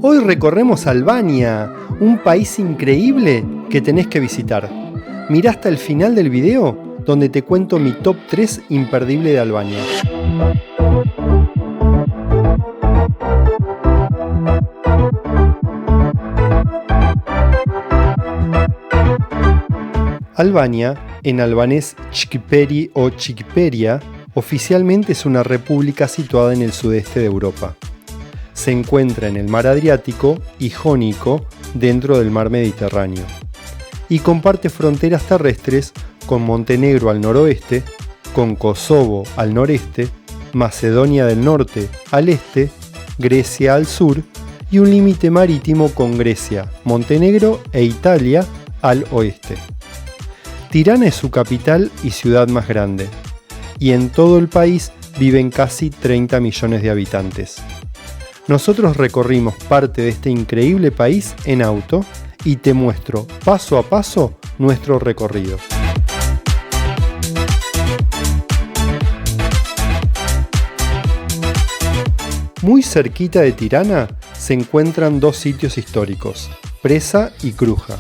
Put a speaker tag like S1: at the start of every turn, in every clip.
S1: Hoy recorremos Albania, un país increíble que tenés que visitar. Mirá hasta el final del video, donde te cuento mi top 3 imperdible de Albania. Albania, en albanés Çiçkeperi o Çiçkeperia, oficialmente es una república situada en el sudeste de Europa. Se encuentra en el mar Adriático y Jónico dentro del mar Mediterráneo y comparte fronteras terrestres con Montenegro al noroeste, con Kosovo al noreste, Macedonia del norte al este, Grecia al sur y un límite marítimo con Grecia, Montenegro e Italia al oeste. Tirana es su capital y ciudad más grande, y en todo el país viven casi 30 millones de habitantes. Nosotros recorrimos parte de este increíble país en auto y te muestro paso a paso nuestro recorrido. Muy cerquita de Tirana se encuentran dos sitios históricos, Presa y Kruja.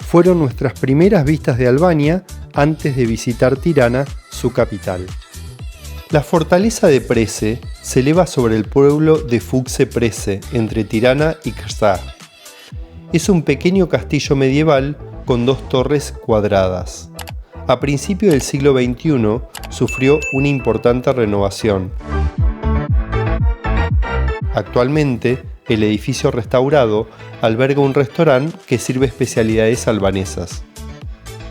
S1: Fueron nuestras primeras vistas de Albania antes de visitar Tirana, su capital. La fortaleza de Prese se eleva sobre el pueblo de Fuxe Prese, entre Tirana y Krsar. Es un pequeño castillo medieval con dos torres cuadradas. A principios del siglo XXI sufrió una importante renovación. Actualmente, el edificio restaurado alberga un restaurante que sirve especialidades albanesas.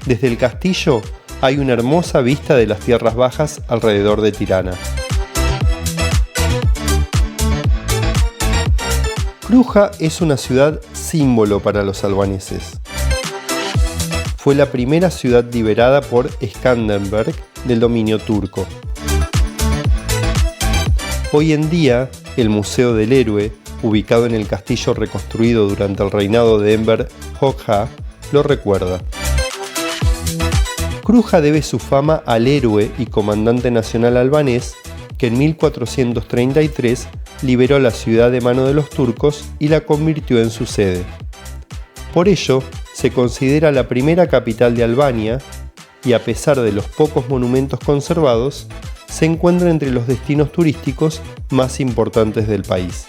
S1: Desde el castillo hay una hermosa vista de las tierras bajas alrededor de Tirana. Kruja es una ciudad símbolo para los albaneses. Fue la primera ciudad liberada por Skanderberg del dominio turco. Hoy en día, el Museo del Héroe, ubicado en el castillo reconstruido durante el reinado de Enver Hoxha, lo recuerda. Kruja debe su fama al héroe y comandante nacional albanés que en 1433 liberó la ciudad de mano de los turcos y la convirtió en su sede. Por ello, se considera la primera capital de Albania y a pesar de los pocos monumentos conservados, se encuentra entre los destinos turísticos más importantes del país.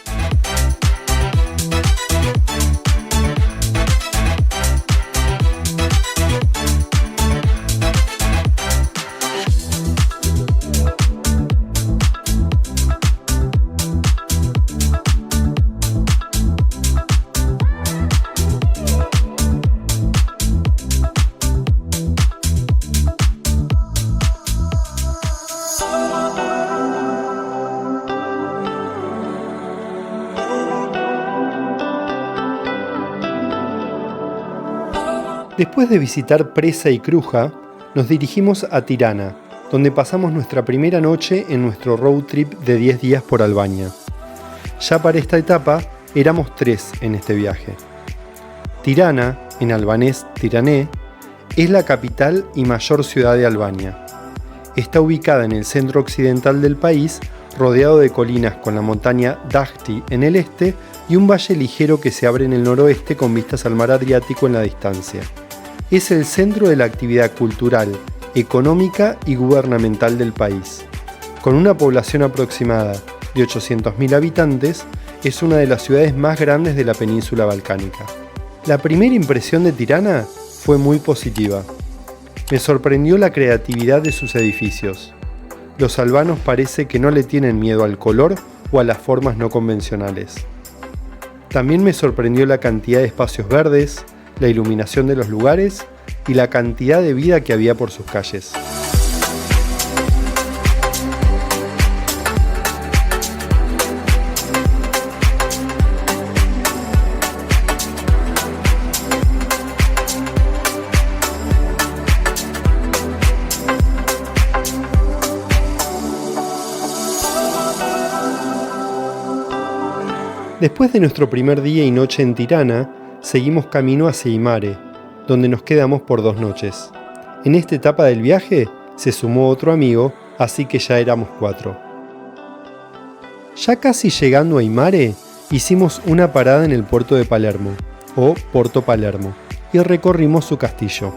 S1: Después de visitar Presa y Kruja, nos dirigimos a Tirana, donde pasamos nuestra primera noche en nuestro road trip de 10 días por Albania. Ya para esta etapa, éramos 3 en este viaje. Tirana, en albanés Tirané, es la capital y mayor ciudad de Albania. Está ubicada en el centro occidental del país, rodeado de colinas con la montaña Dahti en el este y un valle ligero que se abre en el noroeste con vistas al mar Adriático en la distancia. Es el centro de la actividad cultural, económica y gubernamental del país. Con una población aproximada de 800.000 habitantes, es una de las ciudades más grandes de la península balcánica. La primera impresión de Tirana fue muy positiva. Me sorprendió la creatividad de sus edificios. Los albanos parece que no le tienen miedo al color o a las formas no convencionales. También me sorprendió la cantidad de espacios verdes, la iluminación de los lugares y la cantidad de vida que había por sus calles. Después de nuestro primer día y noche en Tirana, seguimos camino hacia Imare, donde nos quedamos por 2 noches. En esta etapa del viaje se sumó otro amigo, así que ya éramos 4. Ya casi llegando a Imare, hicimos una parada en el puerto de Palermo, o Porto Palermo, y recorrimos su castillo.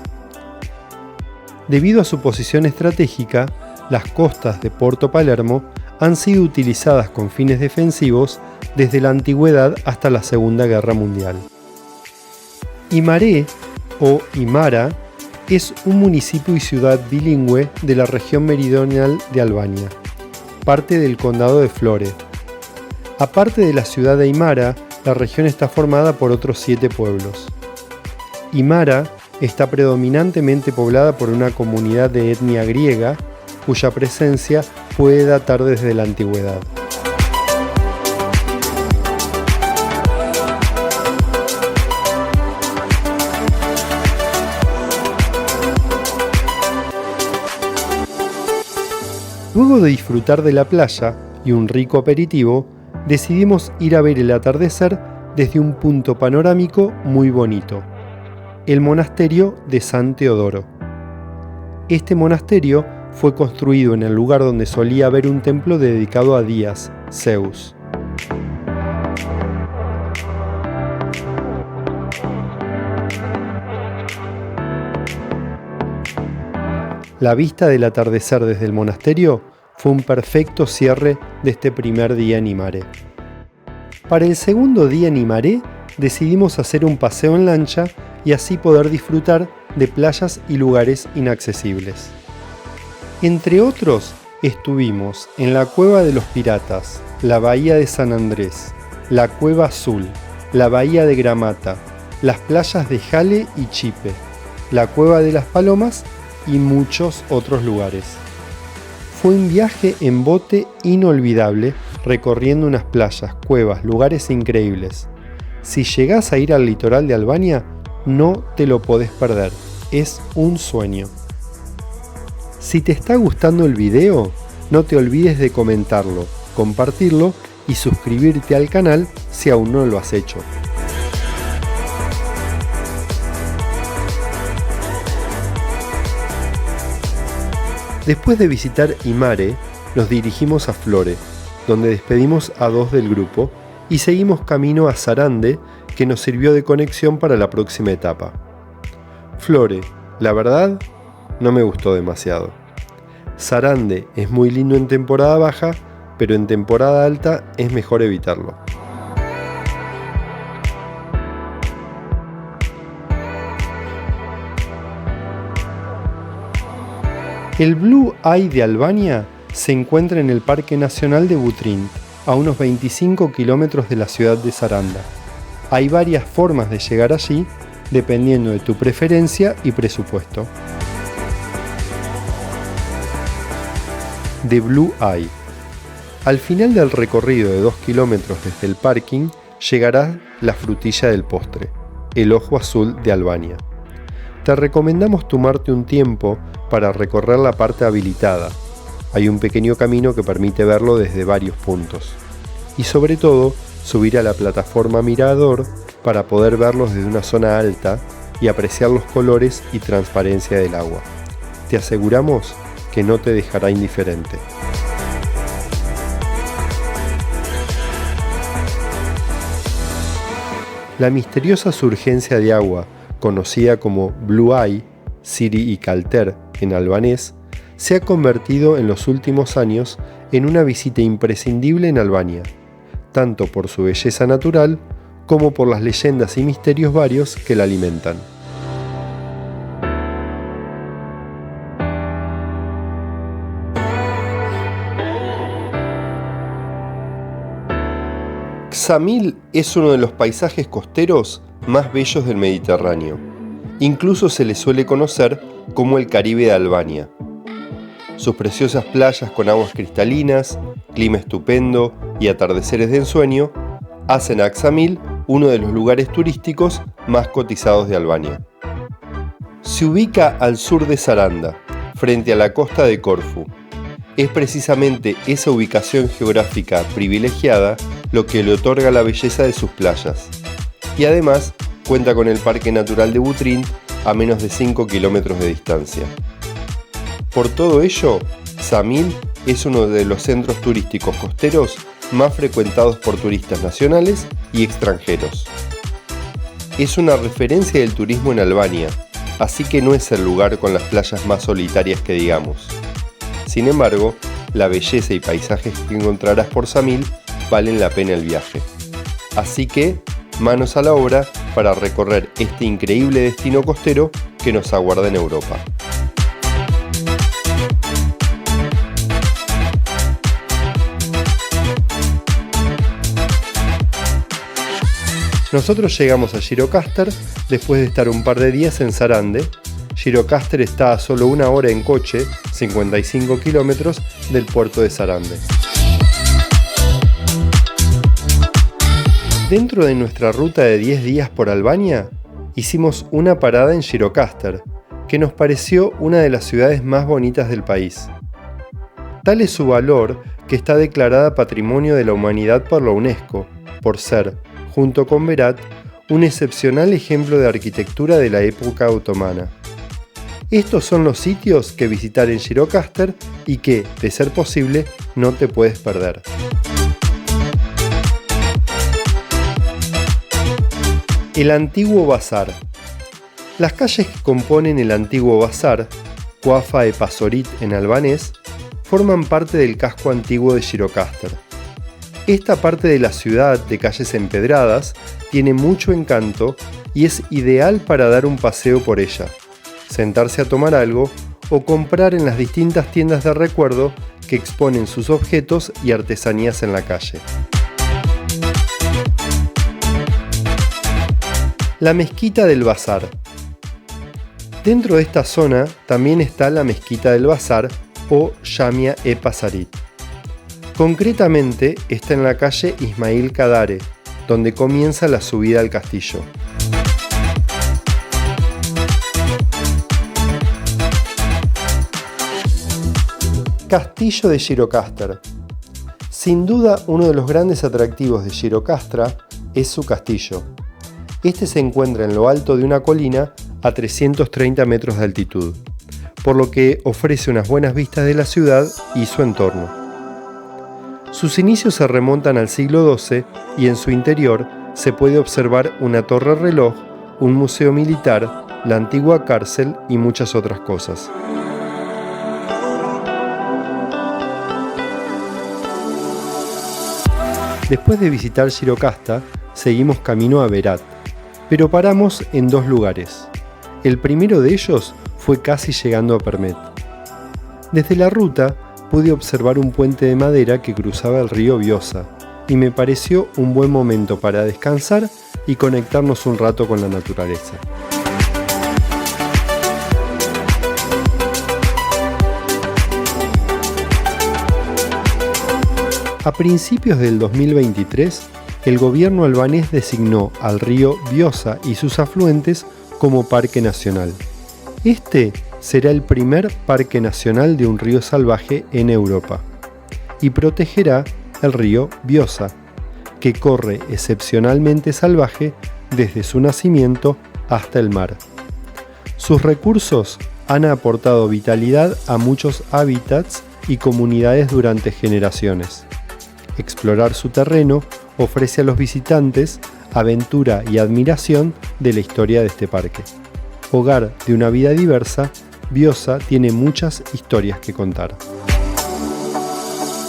S1: Debido a su posición estratégica, las costas de Porto Palermo han sido utilizadas con fines defensivos desde la antigüedad hasta la Segunda Guerra Mundial. Imare, o Imara, es un municipio y ciudad bilingüe de la región meridional de Albania, parte del condado de Flore. Aparte de la ciudad de Imara, la región está formada por otros 7 pueblos. Imara está predominantemente poblada por una comunidad de etnia griega, cuya presencia puede datar desde la antigüedad. Luego de disfrutar de la playa y un rico aperitivo, decidimos ir a ver el atardecer desde un punto panorámico muy bonito, el monasterio de San Teodoro. Este monasterio fue construido en el lugar donde solía haber un templo dedicado a Díaz, Zeus. La vista del atardecer desde el monasterio fue un perfecto cierre de este primer día en Imare. Para el segundo día en Imare decidimos hacer un paseo en lancha y así poder disfrutar de playas y lugares inaccesibles. Entre otros, estuvimos en la Cueva de los Piratas, la Bahía de San Andrés, la Cueva Azul, la Bahía de Gramata, las playas de Jale y Chipe, la Cueva de las Palomas y muchos otros lugares. Fue un viaje en bote inolvidable, recorriendo unas playas, cuevas, lugares increíbles. Si llegás a ir al litoral de Albania, no te lo podés perder, es un sueño. Si te está gustando el video, no te olvides de comentarlo, compartirlo y suscribirte al canal si aún no lo has hecho. Después de visitar Imare, nos dirigimos a Flore, donde despedimos a 2 del grupo y seguimos camino a Sarande, que nos sirvió de conexión para la próxima etapa. Flore, la verdad, no me gustó demasiado. Sarande es muy lindo en temporada baja, pero en temporada alta es mejor evitarlo. El Blue Eye de Albania se encuentra en el Parque Nacional de Butrint, a unos 25 kilómetros de la ciudad de Saranda. Hay varias formas de llegar allí, dependiendo de tu preferencia y presupuesto. The Blue Eye. Al final del recorrido de 2 kilómetros desde el parking, llegará la frutilla del postre, el ojo azul de Albania. Te recomendamos tomarte un tiempo para recorrer la parte habilitada. Hay un pequeño camino que permite verlo desde varios puntos. Y sobre todo, subir a la plataforma mirador para poder verlos desde una zona alta y apreciar los colores y transparencia del agua. Te aseguramos que no te dejará indiferente. La misteriosa surgencia de agua, conocida como Blue Eye, Siri y Kalter en albanés, se ha convertido en los últimos años en una visita imprescindible en Albania, tanto por su belleza natural como por las leyendas y misterios varios que la alimentan. Ksamil es uno de los paisajes costeros más bellos del Mediterráneo. Incluso se le suele conocer como el Caribe de Albania. Sus preciosas playas con aguas cristalinas, clima estupendo y atardeceres de ensueño hacen a Ksamil uno de los lugares turísticos más cotizados de Albania. Se ubica al sur de Saranda, frente a la costa de Corfú. Es precisamente esa ubicación geográfica privilegiada lo que le otorga la belleza de sus playas. Y además cuenta con el Parque Natural de Butrint a menos de 5 kilómetros de distancia. Por todo ello, Ksamil es uno de los centros turísticos costeros más frecuentados por turistas nacionales y extranjeros. Es una referencia del turismo en Albania, así que no es el lugar con las playas más solitarias que digamos. Sin embargo, la belleza y paisajes que encontrarás por Samil valen la pena el viaje. Así que, manos a la obra para recorrer este increíble destino costero que nos aguarda en Europa. Nosotros llegamos a Gjirokastër después de estar un par de días en Sarande. Gjirokastër está a solo 1 hora en coche, 55 kilómetros, del puerto de Sarande. Dentro de nuestra ruta de 10 días por Albania, hicimos una parada en Gjirokastër, que nos pareció una de las ciudades más bonitas del país. Tal es su valor que está declarada Patrimonio de la Humanidad por la UNESCO, por ser, junto con Berat, un excepcional ejemplo de arquitectura de la época otomana. Estos son los sitios que visitar en Gjirokastër y que, de ser posible, no te puedes perder. El antiguo bazar. Las calles que componen el antiguo bazar, Qafa e Pasorit en albanés, forman parte del casco antiguo de Gjirokastër. Esta parte de la ciudad de calles empedradas tiene mucho encanto y es ideal para dar un paseo por ella, sentarse a tomar algo o comprar en las distintas tiendas de recuerdo que exponen sus objetos y artesanías en la calle. La mezquita del bazar. Dentro de esta zona también está la mezquita del bazar o Jamia e Pasarit. Concretamente está en la calle Ismail Kadare, donde comienza la subida al castillo. Castillo de Gjirokastër. Sin duda uno de los grandes atractivos de Gjirokastër es su castillo. Este se encuentra en lo alto de una colina a 330 metros de altitud, por lo que ofrece unas buenas vistas de la ciudad y su entorno. Sus inicios se remontan al siglo XII y en su interior se puede observar una torre reloj, un museo militar, la antigua cárcel y muchas otras cosas. Después de visitar Gjirokastër, seguimos camino a Berat, pero paramos en 2 lugares. El primero de ellos fue casi llegando a Permet. Desde la ruta pude observar un puente de madera que cruzaba el río Vjosa y me pareció un buen momento para descansar y conectarnos un rato con la naturaleza. A principios del 2023, el gobierno albanés designó al río Vjosa y sus afluentes como parque nacional. Este será el primer parque nacional de un río salvaje en Europa y protegerá el río Vjosa, que corre excepcionalmente salvaje desde su nacimiento hasta el mar. Sus recursos han aportado vitalidad a muchos hábitats y comunidades durante generaciones. Explorar su terreno ofrece a los visitantes aventura y admiración de la historia de este parque. Hogar de una vida diversa, Vjosa tiene muchas historias que contar.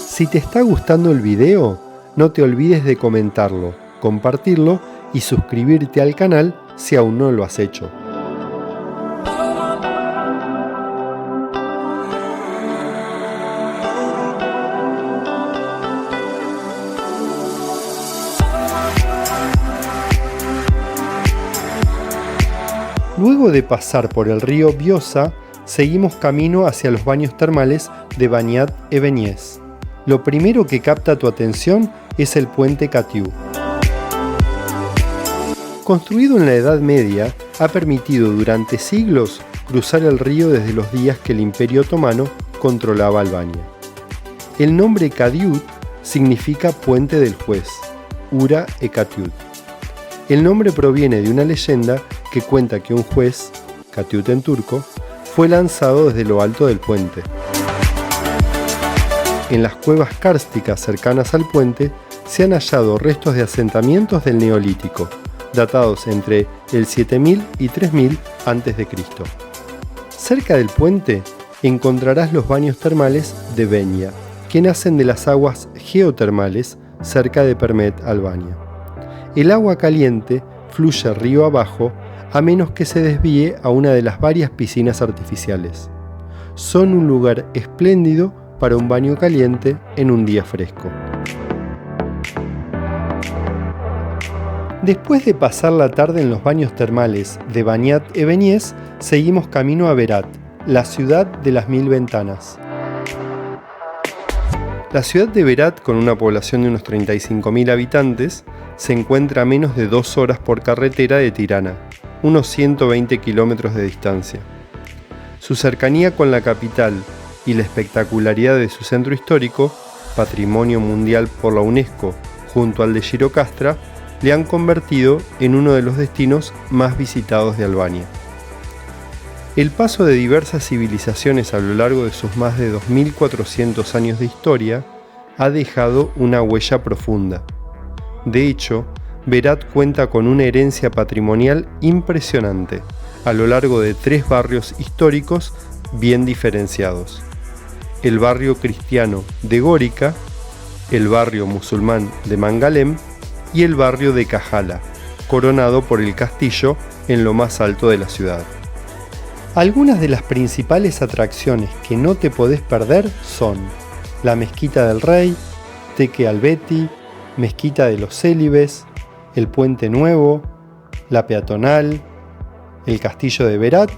S1: Si te está gustando el video, no te olvides de comentarlo, compartirlo y suscribirte al canal si aún no lo has hecho. Luego de pasar por el río Vjosa, seguimos camino hacia los baños termales de Banjat e Benjes. Lo primero que capta tu atención es el puente Katiu. Construido en la Edad Media, ha permitido durante siglos cruzar el río desde los días que el Imperio Otomano controlaba Albania. El nombre Kadiut significa puente del juez, Ura e Katiut. El nombre proviene de una leyenda que cuenta que un juez, Katiut en turco, fue lanzado desde lo alto del puente. En las cuevas kársticas cercanas al puente se han hallado restos de asentamientos del Neolítico, datados entre el 7000 y 3000 a.C. Cerca del puente encontrarás los baños termales de Venia, que nacen de las aguas geotermales cerca de Permet, Albania. El agua caliente fluye río abajo a menos que se desvíe a una de las varias piscinas artificiales. Son un lugar espléndido para un baño caliente en un día fresco. Después de pasar la tarde en los baños termales de Baniat Ebeniz, seguimos camino a Berat, la ciudad de las 1000 ventanas. La ciudad de Berat, con una población de unos 35.000 habitantes, se encuentra a menos de 2 horas por carretera de Tirana, unos 120 kilómetros de distancia. Su cercanía con la capital y la espectacularidad de su centro histórico, Patrimonio Mundial por la UNESCO, junto al de Gjirokastra, le han convertido en uno de los destinos más visitados de Albania. El paso de diversas civilizaciones a lo largo de sus más de 2400 años de historia ha dejado una huella profunda. De hecho, Berat cuenta con una herencia patrimonial impresionante, a lo largo de 3 barrios históricos bien diferenciados: el barrio cristiano de Gorica, el barrio musulmán de Mangalem y el barrio de Kahala, coronado por el castillo en lo más alto de la ciudad. Algunas de las principales atracciones que no te podés perder son la Mezquita del Rey, Tekke Albeti, Mezquita de los Célibes, el Puente Nuevo, la Peatonal, el Castillo de Berat,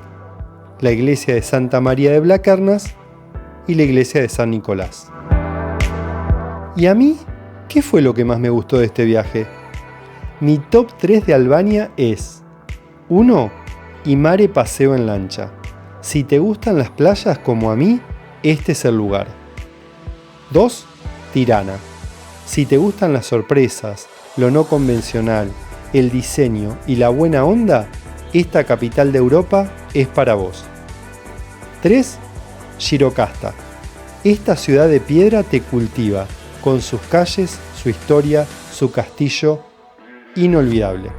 S1: la Iglesia de Santa María de Blakernas y la Iglesia de San Nicolás. ¿Y a mí? ¿Qué fue lo que más me gustó de este viaje? Mi top 3 de Albania es: 1. Imare Paseo en lancha. Si te gustan las playas como a mí, este es el lugar. 2. Tirana. Si te gustan las sorpresas, lo no convencional, el diseño y la buena onda, esta capital de Europa es para vos. 3. Gjirokastra. Esta ciudad de piedra te cultiva, con sus calles, su historia, su castillo, inolvidable.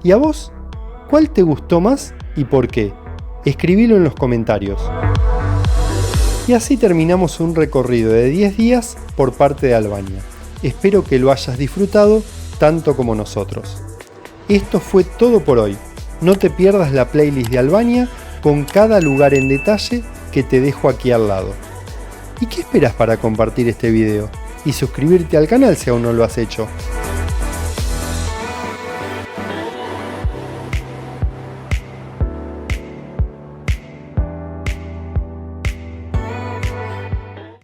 S1: ¿Y a vos? ¿Cuál te gustó más y por qué? Escribilo en los comentarios. Y así terminamos un recorrido de 10 días por parte de Albania. Espero que lo hayas disfrutado tanto como nosotros. Esto fue todo por hoy. No te pierdas la playlist de Albania con cada lugar en detalle que te dejo aquí al lado. ¿Y qué esperas para compartir este video? Y suscribirte al canal si aún no lo has hecho.